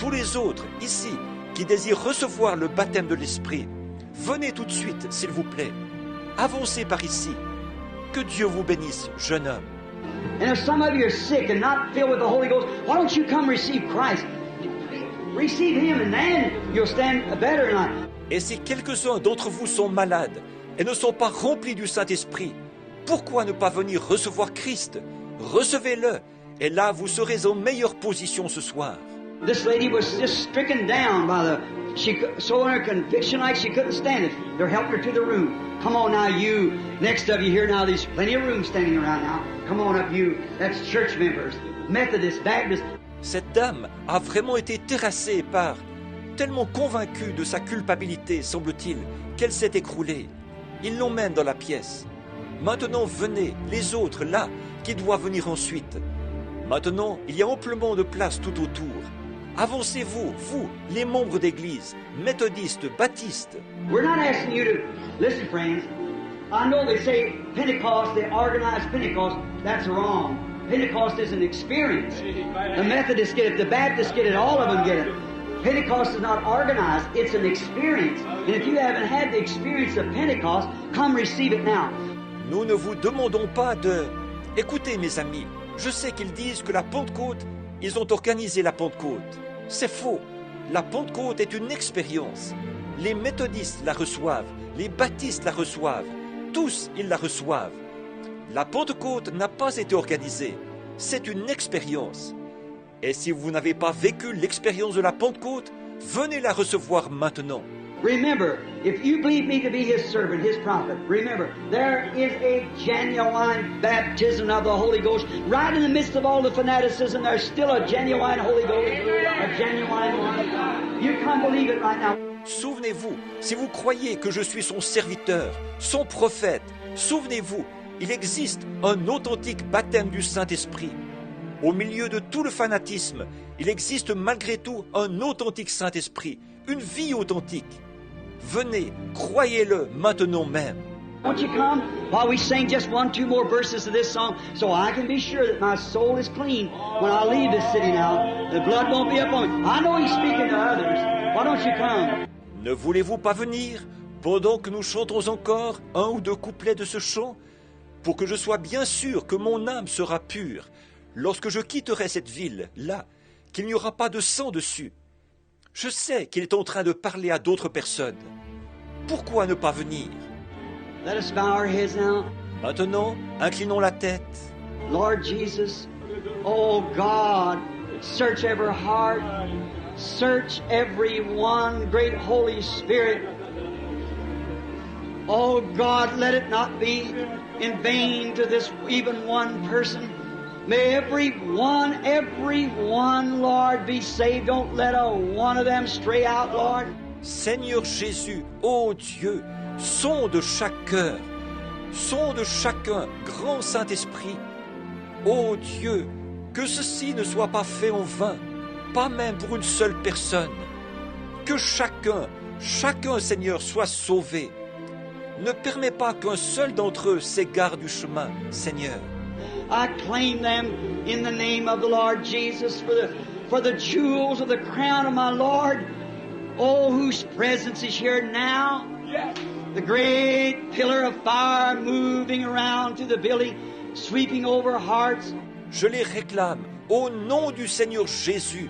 tous les autres ici qui désirent recevoir le baptême de l'Esprit, venez tout de suite, s'il vous plaît. Avancez par ici. Que Dieu vous bénisse, jeune homme. And if some of you are sick and not filled with the Holy Ghost, why don't you come receive Christ? Receive Him and then you'll stand better in life. Et si quelques-uns d'entre vous sont malades et ne sont pas remplis du Saint-Esprit, pourquoi ne pas venir recevoir Christ? Recevez-le, et là vous serez en meilleure position ce soir. This lady was just stricken down by she so under conviction like she couldn't stand it. They helped her to the room. Come on now, you. Next of you here now, there's plenty of room standing around now. Come on up, you. That's church members, Methodist, Baptist. Cette dame a vraiment été terrassée par, tellement convaincue de sa culpabilité, semble-t-il, qu'elle s'est écroulée. Ils l'emmènent dans la pièce. Maintenant, venez, les autres, là, qui doivent venir ensuite. Maintenant, il y a amplement de place tout autour. Avancez-vous, vous, les membres d'église, méthodistes, baptistes. We're not asking you to listen, friends. I know they say Pentecost, they organize Pentecost. That's wrong. Pentecost is an experience. The Methodists get it, the Baptists get it, all of them get it. Pentecost is not organized, it's an experience. And if you haven't had the experience of Pentecost, come receive it now. Nous ne vous demandons pas de... Écoutez, mes amis, je sais qu'ils disent que la Pentecôte, ils ont organisé la Pentecôte. C'est faux. La Pentecôte est une expérience. Les méthodistes la reçoivent, les baptistes la reçoivent. Tous, ils la reçoivent. La Pentecôte n'a pas été organisée. C'est une expérience. Et si vous n'avez pas vécu l'expérience de la Pentecôte, venez la recevoir maintenant. Remember, if you believe me to be His servant, His prophet, remember, there is a genuine baptism of the Holy Ghost. Right in the midst of all the fanaticism, there's still a genuine Holy Ghost, a genuine one. You come believe it right now. Souvenez-vous, si vous croyez que je suis son serviteur, son prophète, souvenez-vous, il existe un authentique baptême du Saint-Esprit. Au milieu de tout le fanatisme, il existe malgré tout un authentique Saint-Esprit, une vie authentique. Venez, croyez-le maintenant même. Won't you come while we sing just 1, 2 more verses of this song so I can be sure that my soul is clean when I leave this city now. The blood won't be upon me. I know He's speaking to others. Why don't you come? Ne voulez-vous pas venir pendant que nous chantons encore 1 ou 2 couplets de ce chant pour que je sois bien sûr que mon âme sera pure lorsque je quitterai cette ville, là, qu'il n'y aura pas de sang dessus. Je sais qu'il est en train de parler à d'autres personnes. Pourquoi ne pas venir? Let us bow our heads now. Maintenant, inclinons la tête. Lord Jesus, oh God, search every heart, search every one, great Holy Spirit. Oh God, let it not be in vain to this even one person. May every one, Lord, be saved. Don't let a one of them stray out, Lord. Seigneur Jésus, ô Dieu, sonde chaque cœur, sonde chacun, grand Saint-Esprit. Ô Dieu, que ceci ne soit pas fait en vain, pas même pour une seule personne. Que chacun, Seigneur, soit sauvé. Ne permets pas qu'un seul d'entre eux s'égare du chemin, Seigneur. I claim them in the name of the Lord Jesus for the jewels of the crown of my Lord. Oh, whose presence is here now. Yes. The great pillar of fire moving around through the building, sweeping over hearts. Je les réclame au nom du Seigneur Jésus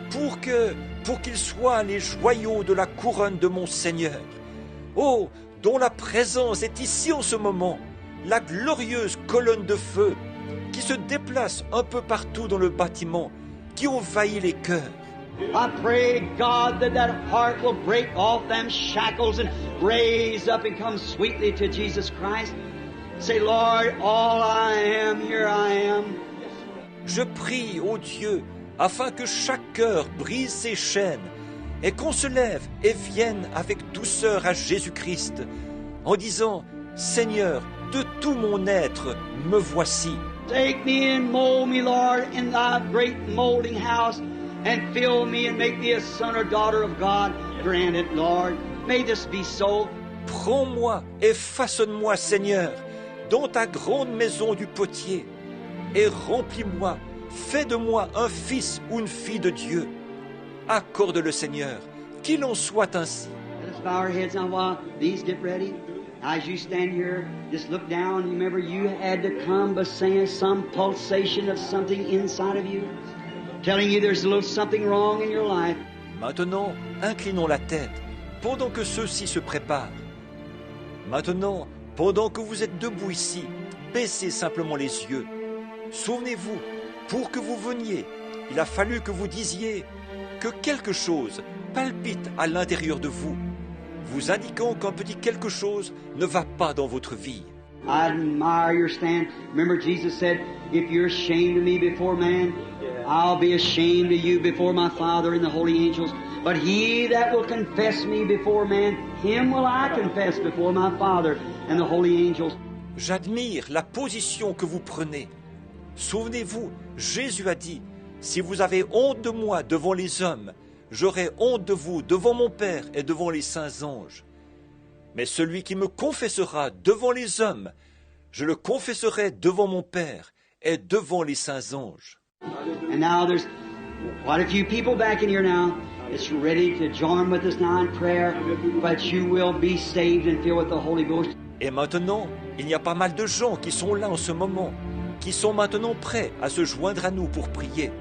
pour qu'ils soient les joyaux de la couronne de mon Seigneur. Oh, dont la présence est ici en ce moment, la glorieuse colonne de feu qui se déplace un peu partout dans le bâtiment, qui envahit les cœurs. I pray, God, that heart will break off them shackles and raise up and come sweetly to Jesus Christ. Say, Lord, all I am, here I am. Je prie, ô Dieu, afin que chaque cœur brise ses chaînes et qu'on se lève et vienne avec douceur à Jésus-Christ, en disant, Seigneur, de tout mon être, me voici. Take me and mold me, Lord, in thy great molding house, and fill me and make me a son or daughter of God. Grant it, Lord. May this be so. Prends-moi et façonne-moi, Seigneur, dans ta grande maison du potier, et remplis-moi, fais de moi un fils ou une fille de Dieu. Accorde-le, Seigneur, qu'il en soit ainsi. Let us bow our heads now while these get ready. As you stand here, just look down. Remember, you had to come by saying some pulsation of something inside of you, telling you there's a little something wrong in your life. Maintenant, inclinons la tête, pendant que ceux-ci se préparent. Maintenant, pendant que vous êtes debout ici, baissez simplement les yeux. Souvenez-vous, pour que vous veniez, il a fallu que vous disiez que quelque chose palpite à l'intérieur de vous, vous indiquant qu'un petit quelque chose ne va pas dans votre vie. I admire your stand. Remember, Jesus said, if you're ashamed of me before man, I'll be ashamed of you before my Father and the holy angels. But he that will confess me before man, him will I confess before my Father and the holy angels. J'admire la position que vous prenez. Souvenez-vous, Jésus a dit, si vous avez honte de moi devant les hommes, j'aurai honte de vous devant mon Père et devant les saints anges. Mais celui qui me confessera devant les hommes, je le confesserai devant mon Père et devant les saints anges. And now there's quite a few people back in here now that's ready to join with us now in prayer, but you will be saved and filled with the Holy Ghost. Et maintenant, il y a pas mal de gens qui sont là en ce moment, qui sont maintenant prêts à se joindre à nous pour prier,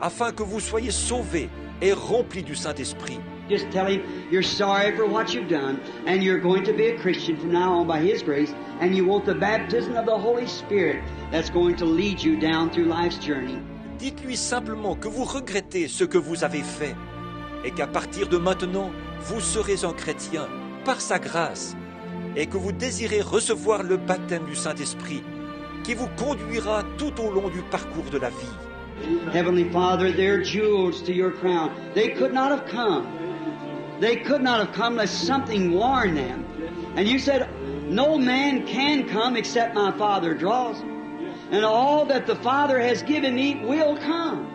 afin que vous soyez sauvés et remplis du Saint-Esprit. Just tell him you're sorry for what you've done, and you're going to be a Christian from now on by his grace, and you want the baptism of the Holy Spirit that's going to lead you down through life's journey. Dites-lui simplement que vous regrettez ce que vous avez fait, et qu'à partir de maintenant, vous serez un chrétien par sa grâce, et que vous désirez recevoir le baptême du Saint-Esprit, qui vous conduira tout au long du parcours de la vie. Heavenly Father, they're jewels to your crown. They could not have come. They could not have come unless something warned them. And you said, no man can come except my Father draws. And all that the Father has given me will come.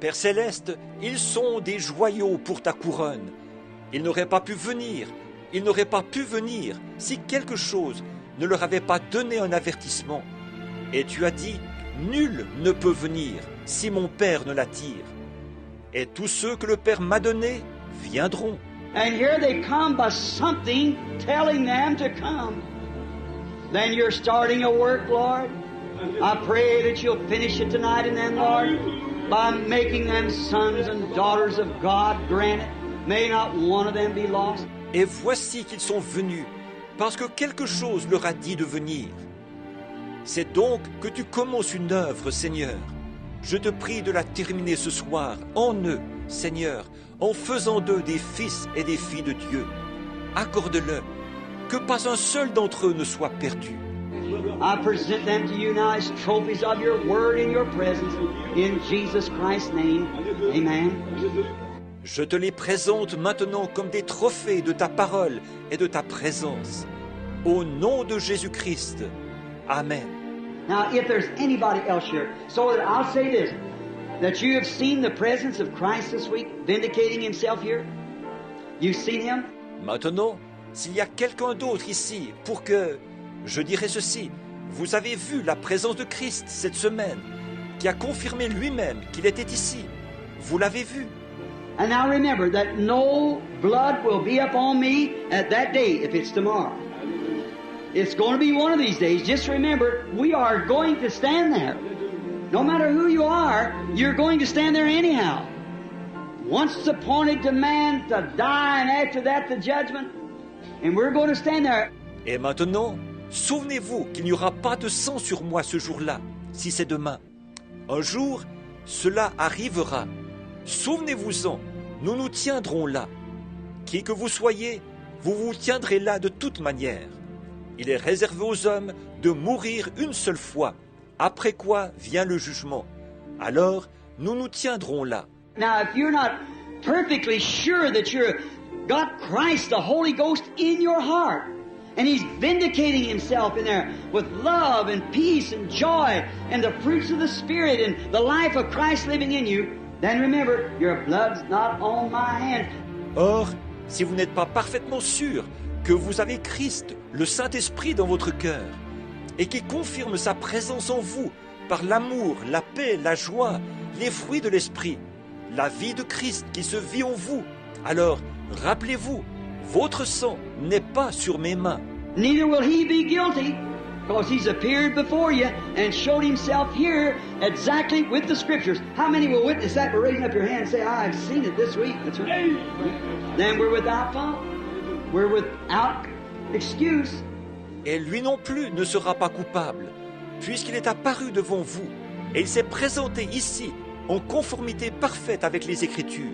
Père Céleste, ils sont des joyaux pour ta couronne. Ils n'auraient pas pu venir, si quelque chose ne leur avait pas donné un avertissement. Et tu as dit, nul ne peut venir si mon Père ne l'attire. Et tous ceux que le Père m'a donnés viendront. And here they come by something telling them to come. Then you're starting a work, Lord. I pray that you'll finish it tonight in them, Lord, by making them sons and daughters of God. Grant it. May not one of them be lost. Et voici qu'ils sont venus, parce que quelque chose leur a dit de venir. C'est donc que tu commences une œuvre, Seigneur. Je te prie de la terminer ce soir, en eux, Seigneur, en faisant d'eux des fils et des filles de Dieu. Accorde-le, que pas un seul d'entre eux ne soit perdu. I present them to you now as trophies of your word in your presence. In Jesus Christ's name, amen. Je te les présente maintenant comme des trophées de ta parole et de ta présence. Au nom de Jésus-Christ. Amen. Now, if there's anybody else here, so that I'll say this, that you have seen the presence of Christ this week, vindicating himself here. You've seen him? Maintenant, s'il y a quelqu'un d'autre ici, pour que je dirai ceci, vous avez vu la présence de Christ cette semaine, qui a confirmé lui-même qu'il était ici. Vous l'avez vu. And now remember that no blood will be upon me at that day if it's tomorrow. It's going to be one of these days. Just remember, we are going to stand there. No matter who you are, you're going to stand there anyhow. Once it's appointed to man to die, and after that the judgment. And we're going to stand there. Et maintenant, souvenez-vous qu'il n'y aura pas de sang sur moi ce jour-là, si c'est demain. Un jour, cela arrivera. Souvenez-vous-en, nous nous tiendrons là. Qui que vous soyez, vous vous tiendrez là de toute manière. Il est réservé aux hommes de mourir une seule fois, après quoi vient le jugement. Alors, nous nous tiendrons là. Now, if you're not perfectly sure that you've got Christ, the Holy Ghost, in your heart, and He's vindicating Himself in there with love and peace and joy and the fruits of the Spirit and the life of Christ living in you, then remember, your blood's not on my hand. Or, si vous n'êtes pas parfaitement sûr que vous avez Christ, le Saint-Esprit dans votre cœur, et qui confirme sa présence en vous par l'amour, la paix, la joie, les fruits de l'Esprit, la vie de Christ qui se vit en vous. Alors, rappelez-vous, votre sang n'est pas sur mes mains. Neither will he be guilty, because he's appeared before you and showed himself here exactly with the Scriptures. How many will witness that by raising up your hand and say, I've seen it this week? That's right. Then we're without fault. We're without excuse. Et lui non plus ne sera pas coupable, puisqu'il est apparu devant vous, et il s'est présenté ici en conformité parfaite avec les Écritures.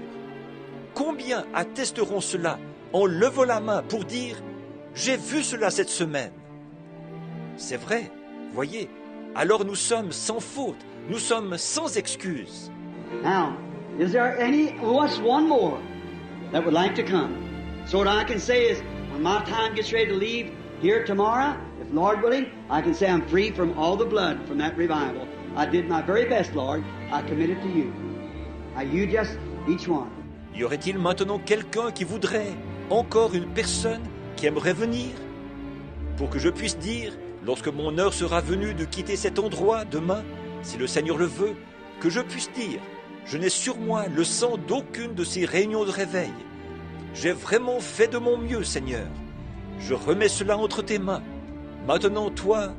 Combien attesteront cela en levant la main pour dire « J'ai vu cela cette semaine ». C'est vrai, voyez, alors nous sommes sans faute, nous sommes sans excuse. Now, is there any, what's one more that would like to come? So what I can say is, when my time gets ready to leave here tomorrow, if Lord willing, I can say I'm free from all the blood from that revival. I did my very best, Lord. I commit it to you. Now you just, each one. Y aurait-il maintenant quelqu'un qui voudrait, encore une personne qui aimerait venir, pour que je puisse dire, lorsque mon heure sera venue de quitter cet endroit demain, si le Seigneur le veut, que je puisse dire, je n'ai sur moi le sang d'aucune de ces réunions de réveil. J'ai vraiment fait de mon mieux, Seigneur. Je remets cela entre tes mains. Maintenant, toi,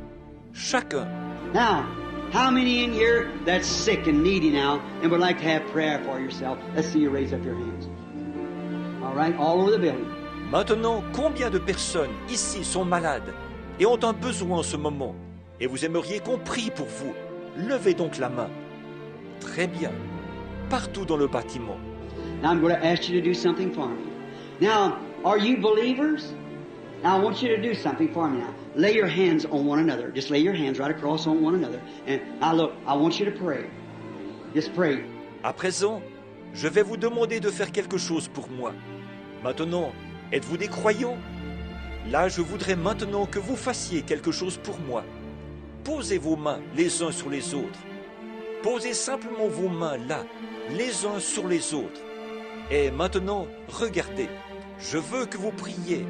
chacun. Now, how many in here that's sick and needy now and would like to have prayer for yourself? Let's see you raise up your hands. All right, all over the building. Maintenant, combien de personnes ici sont malades et ont un besoin en ce moment, et vous aimeriez qu'on prie pour vous? Levez donc la main. Très bien. Partout dans le bâtiment. Now I'm going to ask you to do something for me. Now, are you believers? Now I want you to do something for me now. Lay your hands on one another. Just lay your hands right across on one another. And now look, I want you to pray. Just pray. À présent, je vais vous demander de faire quelque chose pour moi. Maintenant, êtes-vous des croyants? Là, je voudrais maintenant que vous fassiez quelque chose pour moi. Posez vos mains les uns sur les autres. Posez simplement vos mains là, les uns sur les autres. Et maintenant, regardez. Je veux que vous priez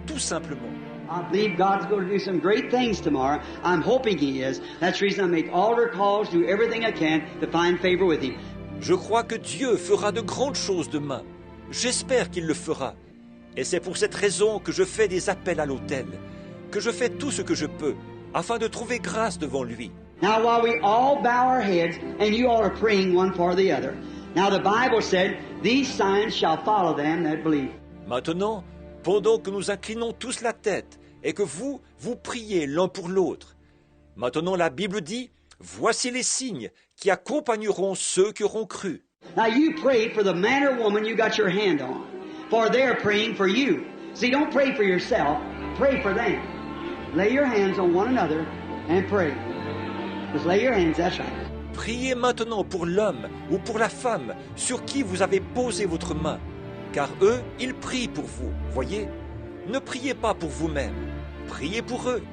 tout simplement. I believe God's going to do some great things tomorrow. I'm hoping He is. That's the reason I make altar calls, do everything I can to find favor with Him. Je crois que Dieu fera de grandes choses demain. J'espère qu'il le fera. Et c'est pour cette raison que je fais des appels à l'autel, que je fais tout ce que je peux, afin de trouver grâce devant lui. Now while we all bow our heads, and you all are praying one for the other. Now the Bible said, these signs shall follow them that believe. Maintenant, pendant que nous inclinons tous la tête, et que vous priez l'un pour l'autre. Maintenant la Bible dit, voici les signes qui accompagneront ceux qui auront cru. Now you pray for the man or woman you got your hand on, for they're praying for you. See, don't pray for yourself, pray for them. Lay your hands on one another and pray. Just lay your hands, that's right. Priez maintenant pour l'homme ou pour la femme sur qui vous avez posé votre main, car eux, ils prient pour vous, voyez? Ne priez pas pour vous-même, priez pour eux.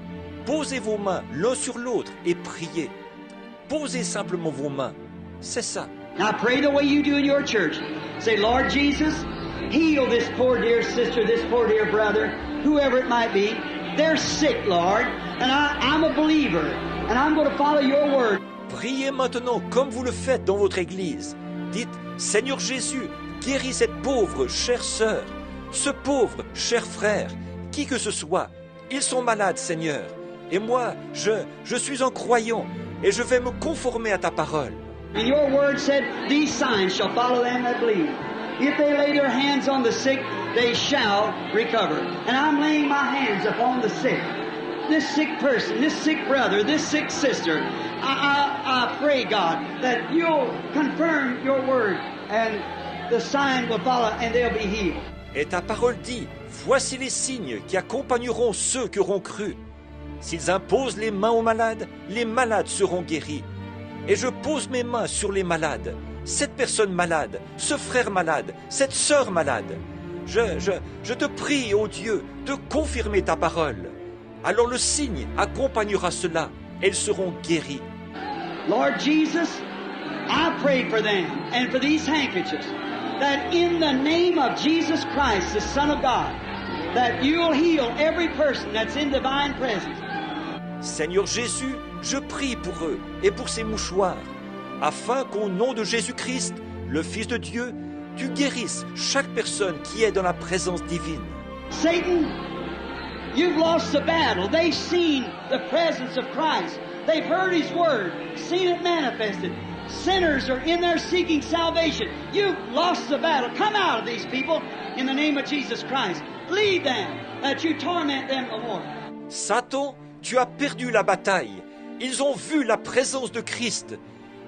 Posez vos mains l'un sur l'autre et priez. Posez simplement vos mains, c'est ça. Now pray the way you do in your church. Say, Lord Jesus, heal this poor dear sister, this poor dear brother, whoever it might be. They're sick, Lord, and I'm a believer, and I'm going to follow your word. Priez maintenant comme vous le faites dans votre église. Dites, Seigneur Jésus, guéris cette pauvre chère sœur, ce pauvre cher frère, qui que ce soit. Ils sont malades, Seigneur. Et moi, je suis un croyant, et je vais me conformer à ta parole. And your word said, these signs shall follow them that believe. If they lay their hands on the sick, they shall recover. And I'm laying my hands upon the sick. This sick person, this sick brother, this sick sister. I pray, God, that you'll confirm your word and the sign will follow and they'll be healed. Et ta parole dit, voici les signes qui accompagneront ceux qui auront cru. S'ils imposent les mains aux malades seront guéris. Et je pose mes mains sur les malades, cette personne malade, ce frère malade, cette sœur malade. Je te prie, ô Dieu, de confirmer ta parole. Alors le signe accompagnera cela, elles seront guéries. Lord Jesus, I pray for them and for these handkerchiefs, that in the name of Jesus Christ, the Son of God, that you'll heal every person that's in divine presence. Seigneur Jésus, je prie pour eux et pour ces mouchoirs, afin qu'au nom de Jésus-Christ, le Fils de Dieu, tu guérisses chaque personne qui est dans la présence divine. Satan, you've lost the battle. They've seen the presence of Christ. They've heard His Word, seen it manifested. Sinners are in there seeking salvation. You've lost the battle. Come out of these people in the name of Jesus Christ. Lead them, that you torment them no more. Satan, tu as perdu la bataille. Ils ont vu la présence de Christ.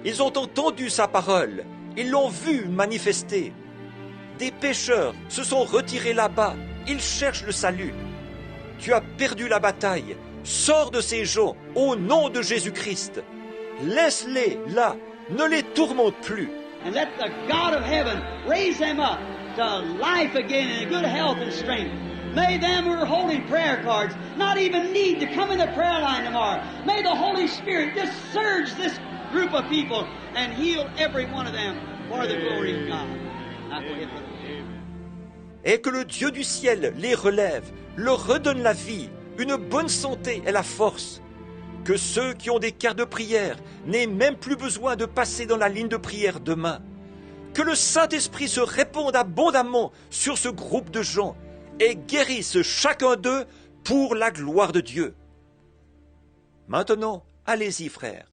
Ils ont entendu sa parole. Ils l'ont vu manifester. Des pécheurs se sont retirés là-bas. Ils cherchent le salut. Tu as perdu la bataille. Sors de ces gens au nom de Jésus-Christ. Laisse-les là. Ne les tourmente plus. And let the God of heaven raise them up to life again in good health and strength. May them who are holding prayer cards not even need to come in the prayer line tomorrow. May the Holy Spirit just surge this group of people and heal every one of them for the glory of God. Now go ahead, brother. Et que le Dieu du ciel les relève, leur redonne la vie, une bonne santé et la force. Que ceux qui ont des cartes de prière n'aient même plus besoin de passer dans la ligne de prière demain. Que le Saint-Esprit se répande abondamment sur ce groupe de gens et guérisse chacun d'eux pour la gloire de Dieu. Maintenant, allez-y, frères.